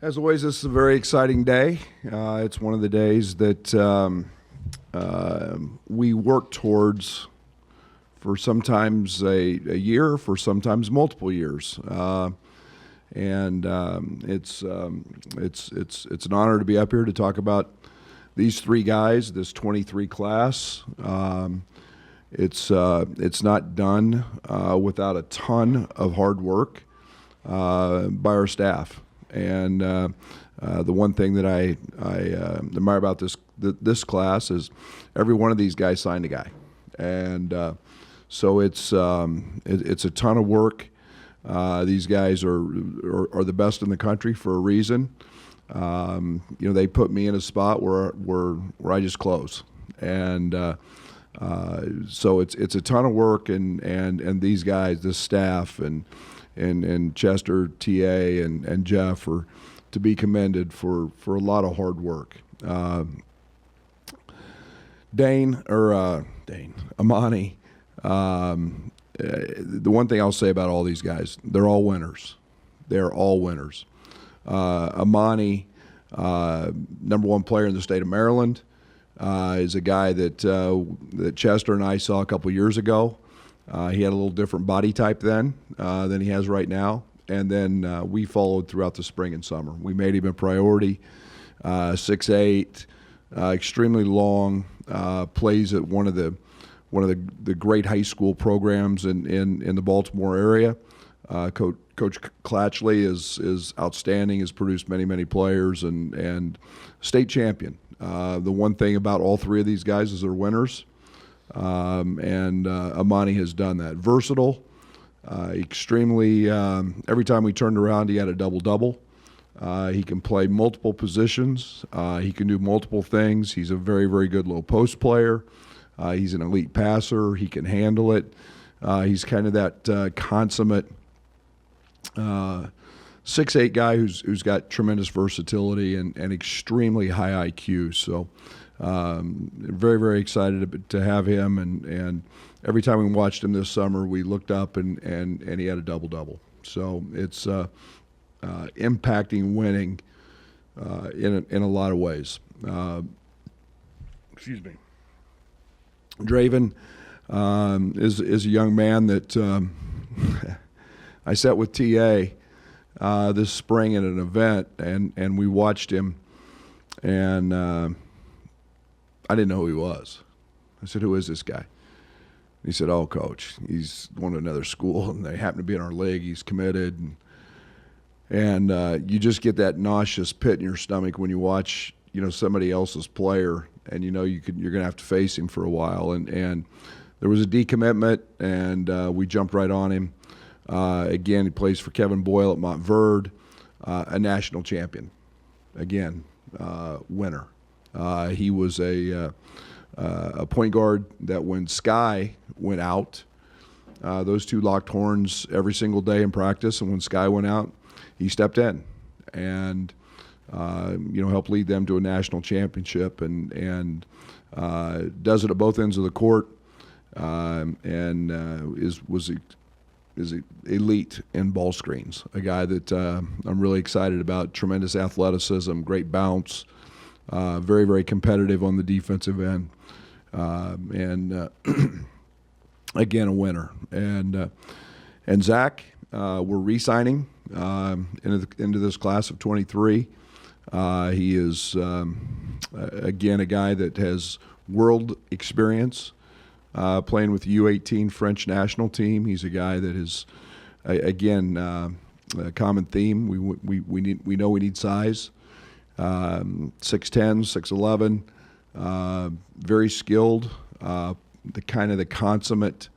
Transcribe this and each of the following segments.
As always, this is a very exciting day. It's one of the days that we work towards for sometimes a year, for sometimes multiple years. It's an honor to be up here to talk about these three guys, this 23 class. It's not done without a ton of hard work by our staff. And the one thing that I admire about this class is every one of these guys signed a guy, and so it's a ton of work. These guys are the best in the country for a reason. They put me in a spot where I just close, and so it's a ton of work, and these guys, this staff, and Chester, TA, and Jeff are to be commended for a lot of hard work. Amani. The one thing I'll say about all these guys, they're all winners. They're all winners. Amani, number one player in the state of Maryland, is a guy that Chester and I saw a couple years ago. He had a little different body type then than he has right now. And then we followed throughout the spring and summer. We made him a priority. 6'8", extremely long, plays at one of the great high school programs in the Baltimore area. Coach Clatchley is outstanding, has produced many players, and state champion. The one thing about all three of these guys is they're winners. Amani has done that. Versatile, extremely. Every time we turned around, he had a double-double. He can play multiple positions. He can do multiple things. He's a very good low post player. He's an elite passer. He can handle it. He's kind of that consummate 6'8" guy who's got tremendous versatility and extremely high IQ. So very excited to have him. And every time we watched him this summer, we looked up and he had a double-double. So it's impacting winning in a lot of ways. Excuse me. Draven is a young man that I sat with TA this spring at an event, and we watched him, and I didn't know who he was. I said, "Who is this guy?" He said, "Oh, coach, he's going to another school, and they happen to be in our league. He's committed." And you just get that nauseous pit in your stomach when you watch, somebody else's player, and you're going to have to face him for a while. And there was a decommitment, and we jumped right on him. Again, he plays for Kevin Boyle at Montverde, a national champion. Again, winner. He was a point guard that when Sky went out, those two locked horns every single day in practice, and when Sky went out, he stepped in and helped lead them to a national championship, and does it at both ends of the court, and is elite in ball screens. A guy that I'm really excited about. Tremendous athleticism, great bounce, very competitive on the defensive end, and again a winner. And Zach, we're re-signing into this class of 23. He is again a guy that has world experience. Playing with the U18 French national team. He's a guy that is, again, a common theme. We know we need size. 6'10", 6'11", very skilled. The consummate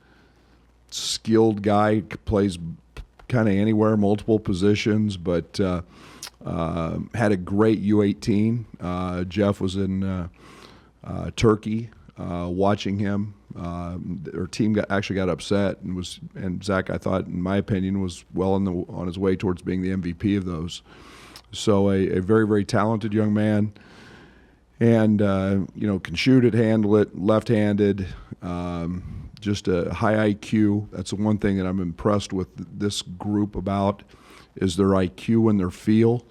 skilled guy, plays kind of anywhere, multiple positions, but had a great U18. Jeff was in Turkey watching him. Our team actually got upset, and Zach, I thought, in my opinion, was well on his way towards being the MVP of those. So a very talented young man, and can shoot it, handle it, left-handed, just a high IQ. That's the one thing that I'm impressed with this group about, is their IQ and their feel.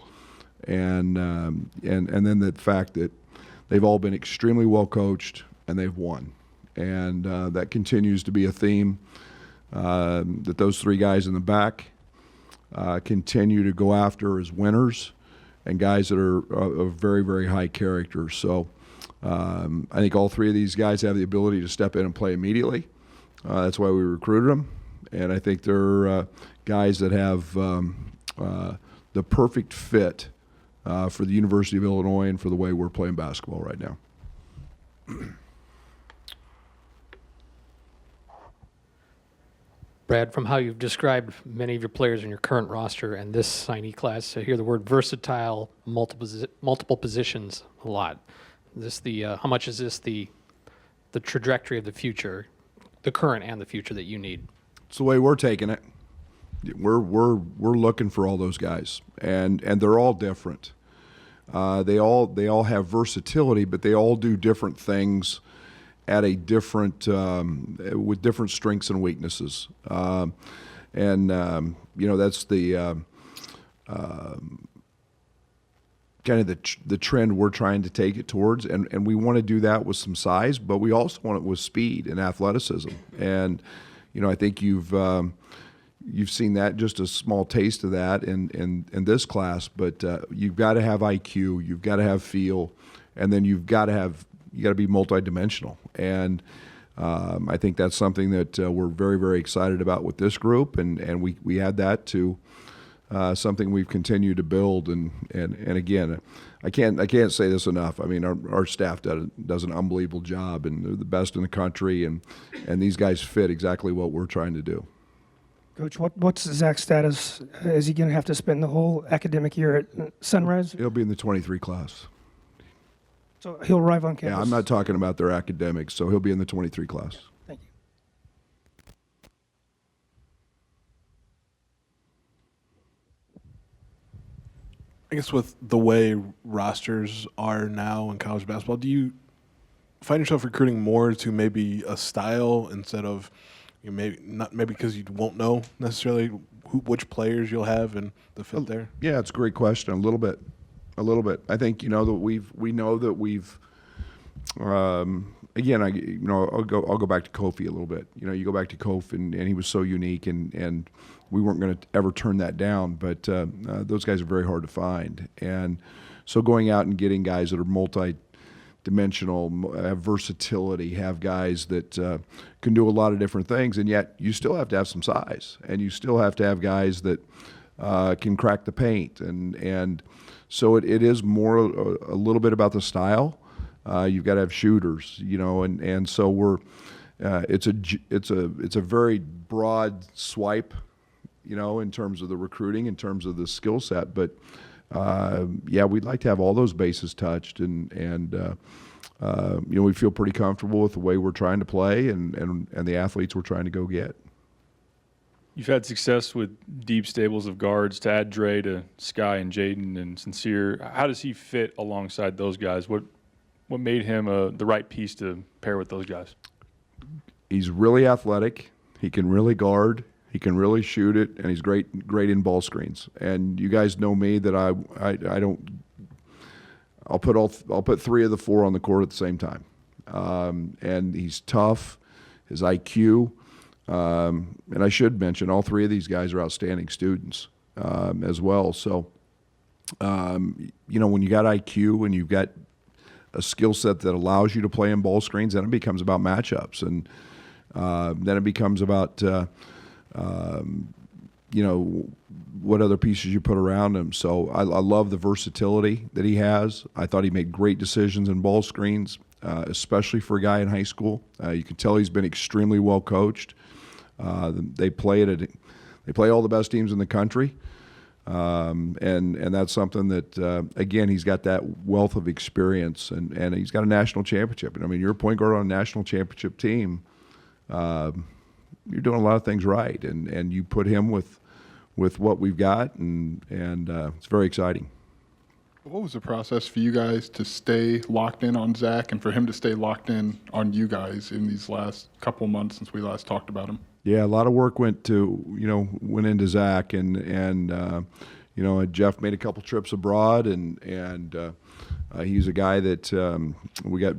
and then the fact that they've all been extremely well coached and they've won, and that continues to be a theme. That those three guys in the back continue to go after as winners, and guys that are of very, very high character. So I think all three of these guys have the ability to step in and play immediately. That's why we recruited them, and I think they're guys that have the perfect fit for the University of Illinois and for the way we're playing basketball right now. Brad, from how you've described many of your players in your current roster and this signee class, I hear the word versatile, multiple positions a lot. How much is this the trajectory of the future, the current and the future that you need? It's the way we're taking it. We're looking for all those guys, and they're all different. They all have versatility, but they all do different things at a different with different strengths and weaknesses. That's the kind of the trend we're trying to take it towards, and we want to do that with some size, but we also want it with speed and athleticism. And I think you've seen that, just a small taste of that in this class. But you've got to have IQ, you've got to have feel, and then you got to be multidimensional. And I think that's something that we're very, very excited about with this group, and we add that to something we've continued to build. And again, I can't say this enough. I mean, our staff does an unbelievable job, and they're the best in the country, and these guys fit exactly what we're trying to do. Coach, what's Zach's status? Is he going to have to spend the whole academic year at Sunrise? He'll be in the 23 class. So he'll arrive on campus? Yeah, I'm not talking about their academics, so he'll be in the 23 class. Thank you. I guess with the way rosters are now in college basketball, do you find yourself recruiting more to maybe a style instead of maybe because you won't know necessarily which players you'll have and the fit there? Yeah, it's a great question. A little bit. I think that we know that we've again. I'll go back to Kofi a little bit. You go back to Kofi, and he was so unique, and we weren't going to ever turn that down. But those guys are very hard to find, and so going out and getting guys that are multi-dimensional, have versatility, have guys that can do a lot of different things, and yet you still have to have some size, and you still have to have guys that can crack the paint, and so it is more a little bit about the style. You've got to have shooters, and so we're it's a very broad swipe, in terms of the recruiting, in terms of the skill set, but we'd like to have all those bases touched, and we feel pretty comfortable with the way we're trying to play and the athletes we're trying to go get. You've had success with deep stables of guards to add Dre to Sky and Jaden and Sincere. How does he fit alongside those guys? What made him the right piece to pair with those guys? He's really athletic. He can really guard. He can really shoot it, and he's great in ball screens. And you guys know me that I don't. I'll put 3 of the 4 on the court at the same time. And he's tough. His IQ. And I should mention, all 3 of these guys are outstanding students as well. So, when you got IQ and you've got a skill set that allows you to play in ball screens, then it becomes about matchups, and then it becomes about what other pieces you put around him. So I love the versatility that he has. I thought he made great decisions in ball screens, especially for a guy in high school. You can tell he's been extremely well coached. They play all the best teams in the country, and that's something that again, he's got that wealth of experience, and he's got a national championship. And I mean, you're a point guard on a national championship team. You're doing a lot of things right, and you put him with what we've got, and it's very exciting. What was the process for you guys to stay locked in on Zach and for him to stay locked in on you guys in these last couple months since we last talked about him? Yeah, a lot of work went into Zach, and Jeff made a couple trips abroad, and he's a guy that we got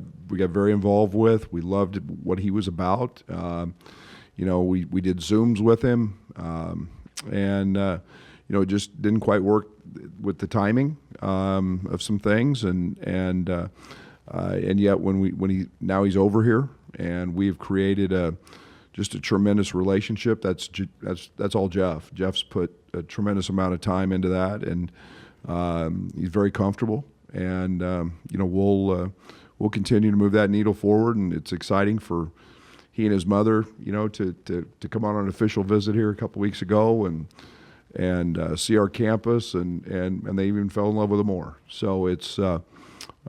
very involved with. We loved what he was about. We did Zooms with him, and it just didn't quite work with the timing of some things, and yet now he's over here, and we've created just a tremendous relationship. That's all Jeff. Jeff's put a tremendous amount of time into that, and he's very comfortable. And we'll continue to move that needle forward, and it's exciting for he and his mother, to come on an official visit here a couple weeks ago and see our campus, and they even fell in love with it more. So it's a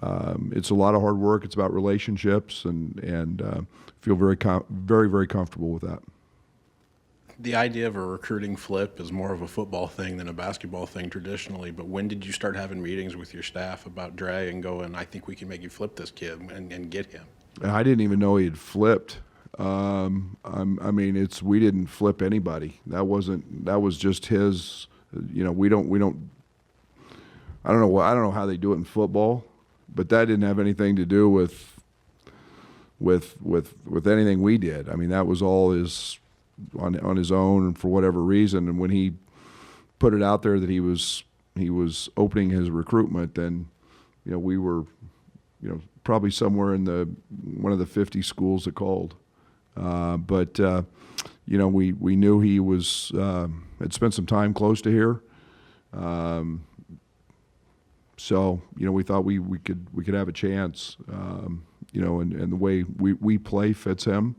lot of hard work. It's about relationships, and feel very very comfortable with that. The idea of a recruiting flip is more of a football thing than a basketball thing traditionally, but when did you start having meetings with your staff about Dre and going, I think we can make you flip this kid and get him? I didn't even know he had flipped. We didn't flip anybody. That was just his, I don't know how they do it in football, but that didn't have anything to do with anything we did. I mean, that was all on his own and for whatever reason. And when he put it out there that he was opening his recruitment, then we were probably somewhere in one of the 50 schools that called. But we knew he was had spent some time close to here. So we thought we could have a chance. And the way we play fits him.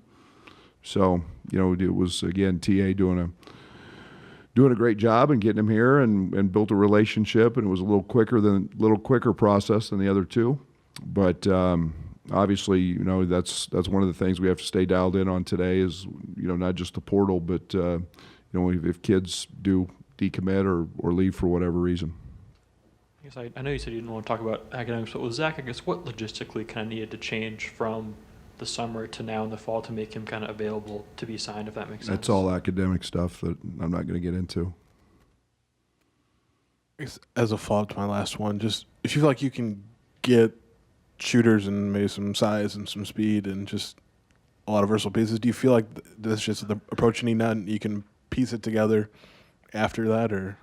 So it was, again, TA doing a great job and getting him here, and built a relationship, and it was a little quicker process than the other two. But obviously, that's one of the things we have to stay dialed in on today is not just the portal, but if kids do decommit or leave for whatever reason. I guess I know you said you didn't want to talk about academics, but with Zach, I guess what logistically kind of needed to change from the summer to now in the fall to make him kind of available to be signed, if that makes sense? That's all academic stuff that I'm not going to get into. As a follow-up to my last one, just if you feel like you can get shooters and maybe some size and some speed and just a lot of versatile pieces, do you feel like that's just the approach you need now and you can piece it together after that? Or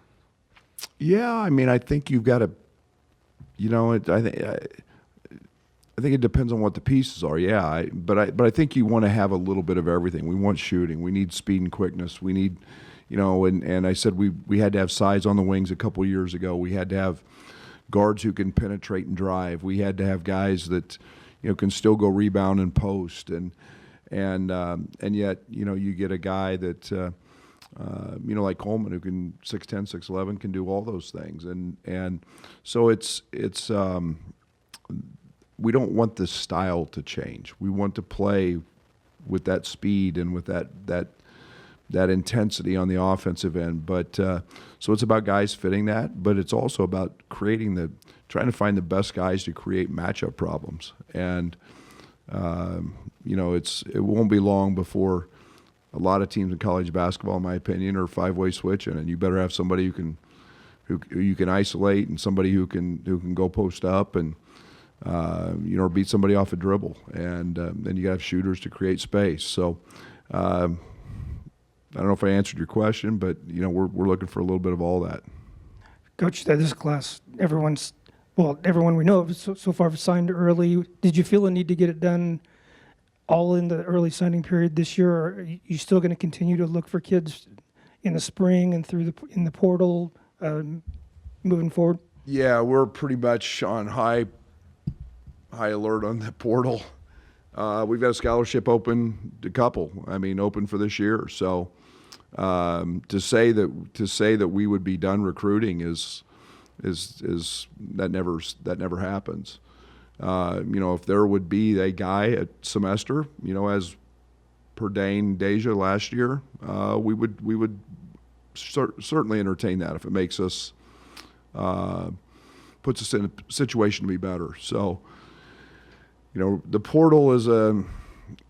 yeah, I think you've got to, I think it depends on what the pieces are. Yeah, but I think you want to have a little bit of everything. We want shooting. We need speed and quickness. We need, and I said we had to have size on the wings a couple of years ago. We had to have guards who can penetrate and drive. We had to have guys that, can still go rebound and post, and yet you get a guy that like Coleman, who can 6'10", 6'11", can do all those things, and so it's we don't want the style to change. We want to play with that speed and with that intensity on the offensive end. But so it's about guys fitting that, but it's also about trying to find the best guys to create matchup problems. And it won't be long before a lot of teams in college basketball, in my opinion, are five-way switching, and you better have somebody who you can isolate, and somebody who can go post up and or beat somebody off a dribble, and then you got to have shooters to create space. So I don't know if I answered your question, but we're looking for a little bit of all that. Coach, this class, everyone we know of so far signed early. Did you feel a need to get it done all in the early signing period this year, or are you still going to continue to look for kids in the spring and in the portal moving forward? Yeah, we're pretty much on high alert on the portal. We've got a scholarship open open for this year. So to say that we would be done recruiting is that never happens. If there would be a guy at semester, as per Dane Deja last year, we would certainly entertain that if it makes us puts us in a situation to be better. So. The portal is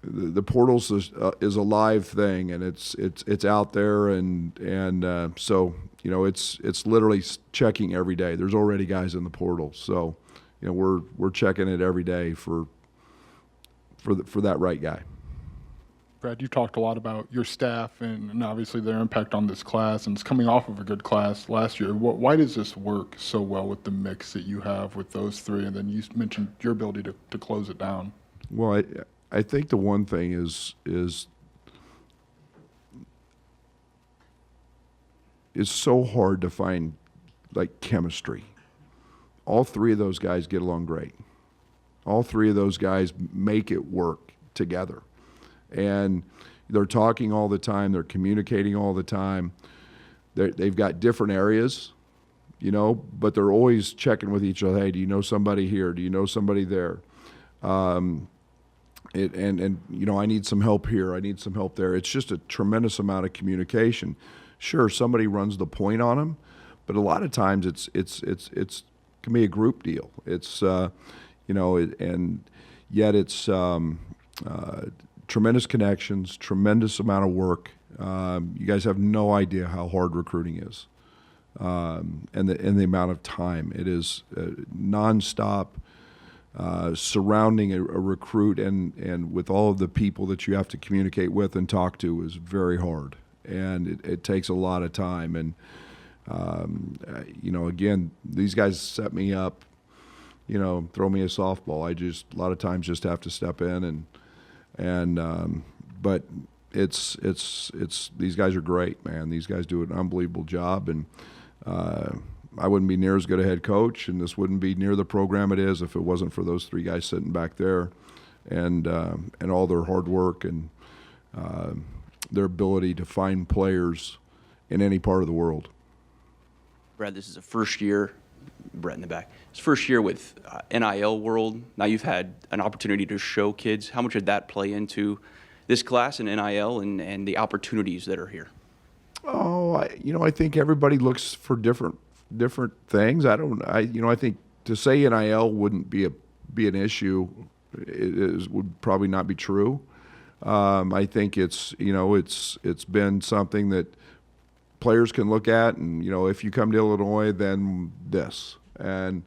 the portals is a live thing, and it's out there, and so it's literally checking every day. There's already guys in the portal, so we're checking it every day for that right guy. Brad, you talked a lot about your staff and obviously their impact on this class, and it's coming off of a good class last year. Why does this work so well with the mix that you have with those three? And then you mentioned your ability to close it down. Well, I think the one thing is it's so hard to find like chemistry. All three of those guys get along great. All three of those guys make it work together. And they're talking all the time. They're communicating all the time. They've got different areas, but they're always checking with each other. Hey, do you know somebody here? Do you know somebody there? I need some help here. I need some help there. It's just a tremendous amount of communication. Sure, somebody runs the point on them, but a lot of times it can be a group deal. It's and yet it's tremendous connections, tremendous amount of work. You guys have no idea how hard recruiting is, and the amount of time it is nonstop. Surrounding a recruit and with all of the people that you have to communicate with and talk to is very hard, and it takes a lot of time. And again, these guys set me up, throw me a softball. I a lot of times just have to step in but it's these guys are great, man. These guys do an unbelievable job, and I wouldn't be near as good a head coach, and this wouldn't be near the program it is if it wasn't for those three guys sitting back there, and all their hard work and their ability to find players in any part of the world. Brad, this is a first year. Brett in the back. It's first year with NIL world. Now you've had an opportunity to show kids. How much did that play into this class and NIL and the opportunities that are here? Oh, I think everybody looks for different things. I think to say NIL wouldn't be an issue would probably not be true. I think it's been something that players can look at, and if you come to Illinois, then this. And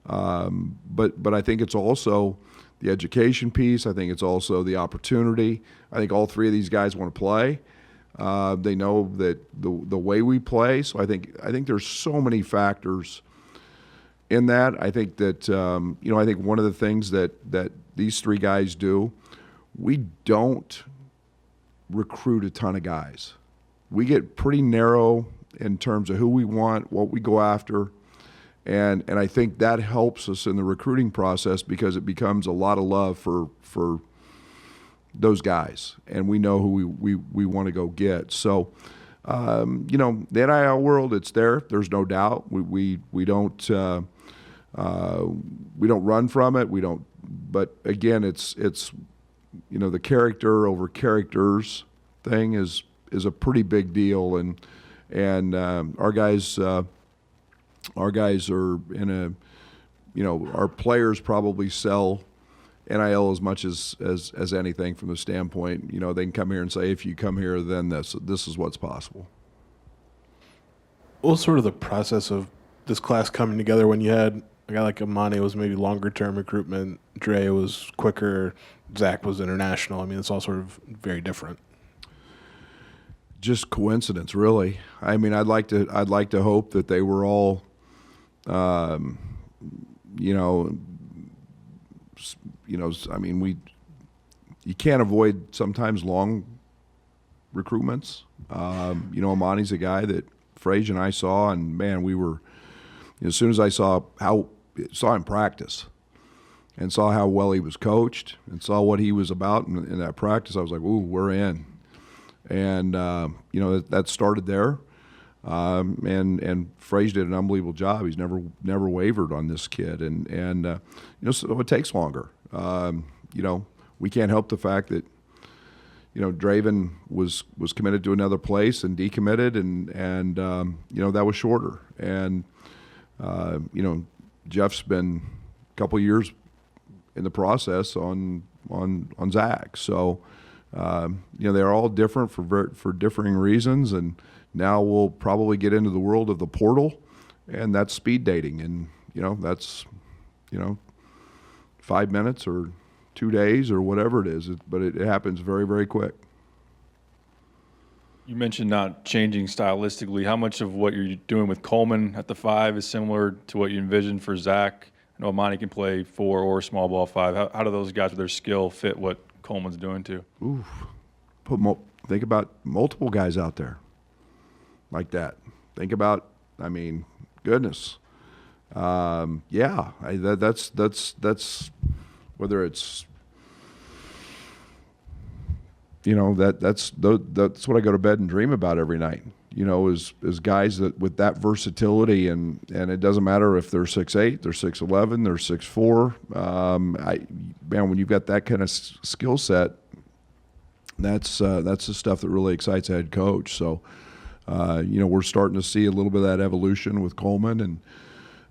but I think it's also the education piece. I think it's also the opportunity. I think all three of these guys want to play. They know that the way we play. So I think there's so many factors in that. I think that I think one of the things that these three guys do, we don't recruit a ton of guys. We get pretty narrow in terms of who we want, what we go after, and I think that helps us in the recruiting process because it becomes a lot of love for those guys, and we know who we want to go get. So, the NIL world, it's there. There's no doubt. We don't run from it. We don't. But again, it's the character over characters thing is a pretty big deal, and our guys are in our players probably sell NIL as much as anything from the standpoint, they can come here and say, if you come here, then this is what's possible. What was sort of the process of this class coming together when you had a guy like Amani was maybe longer term recruitment, Dre was quicker, Zach was international? I mean, it's all sort of very different. Just coincidence, really. I mean, I'd like to hope that they were all, I mean, you can't avoid sometimes long recruitments. Amani's a guy that Frage and I saw, and man, we were, as soon as I saw him practice and saw how well he was coached and saw what he was about in that practice, I was like, ooh, we're in. And, that started there. And Frage did an unbelievable job. He's never wavered on this kid. And so it takes longer. We can't help the fact that, Draven was committed to another place and decommitted, and that was shorter. And, Jeff's been a couple years in the process on, on Zach. So they're all different for differing reasons, and now we'll probably get into the world of the portal, and that's speed dating, and that's 5 minutes or 2 days or whatever it is, but it happens very, very quick. You mentioned not changing stylistically. How much of what you're doing with Coleman at the 5 is similar to what you envisioned for Zach? I know Amani can play 4 or small ball 5. How do those guys with their skill fit what Coleman's doing too? Oof. Think about multiple guys out there like that. Think about, goodness. That's whether it's that's what I go to bed and dream about every night. Is guys that with that versatility, and it doesn't matter if they're 6'8", they're 6'11", they're 6'4". When you've got that kind of skill set, that's the stuff that really excites a head coach. So we're starting to see a little bit of that evolution with Coleman,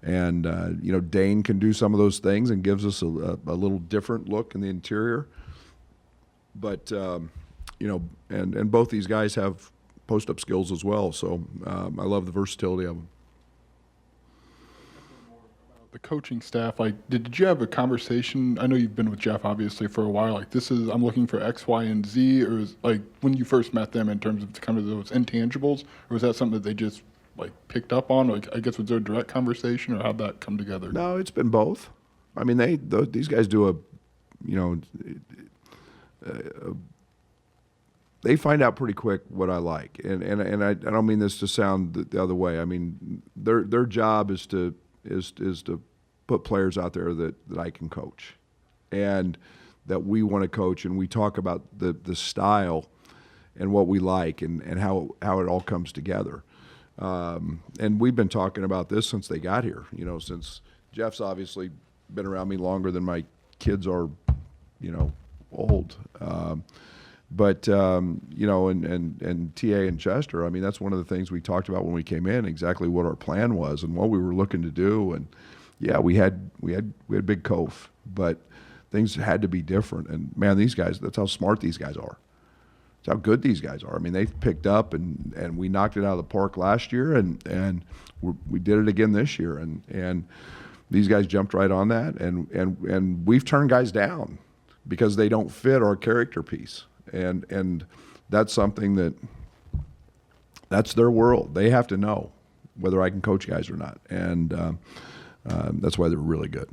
and Dane can do some of those things and gives us a little different look in the interior. But and both these guys have post-up skills as well. So I love the versatility of them. The coaching staff, did you have a conversation? I know you've been with Jeff obviously for a while. I'm looking for X, Y, and Z, or is when you first met them in terms of kind of those intangibles, or was that something that they just picked up on? I guess was there a direct conversation, or how'd that come together? No, it's been both. These guys do they find out pretty quick what I like, and I don't mean this to sound the other way. Their job is to put players out there that I can coach, and that we want to coach, and we talk about the style and what we like, and how it all comes together. And we've been talking about this since they got here. Since Jeff's obviously been around me longer than my kids are, old. But and TA and Chester, that's one of the things we talked about when we came in, exactly what our plan was and what we were looking to do. And yeah, we had big Cove, but things had to be different. And man, these guys, that's how smart these guys are. It's how good these guys are. They've picked up, and we knocked it out of the park last year, and we did it again this year. And these guys jumped right on that, and we've turned guys down because they don't fit our character piece. And that's something that's their world. They have to know whether I can coach guys or not. And that's why they're really good.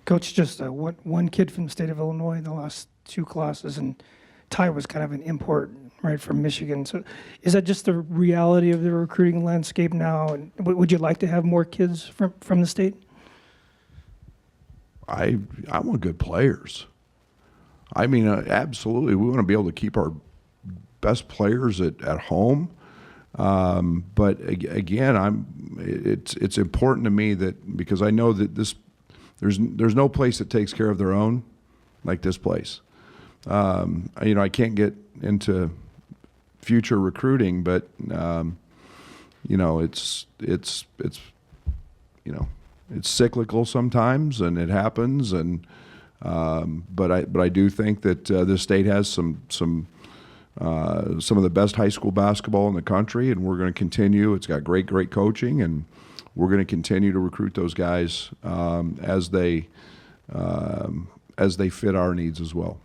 Coach, just one kid from the state of Illinois in the last 2 classes, and Ty was kind of an import, right, from Michigan. So is that just the reality of the recruiting landscape now? And would you like to have more kids from the state? I want good players. Absolutely. We want to be able to keep our best players at home. But again, it's important to me that, because I know that there's no place that takes care of their own like this place. I can't get into future recruiting, but it's cyclical sometimes, and it happens. But I do think that this state has some of the best high school basketball in the country, and we're going to continue. It's got great coaching, and we're going to continue to recruit those guys as they fit our needs as well.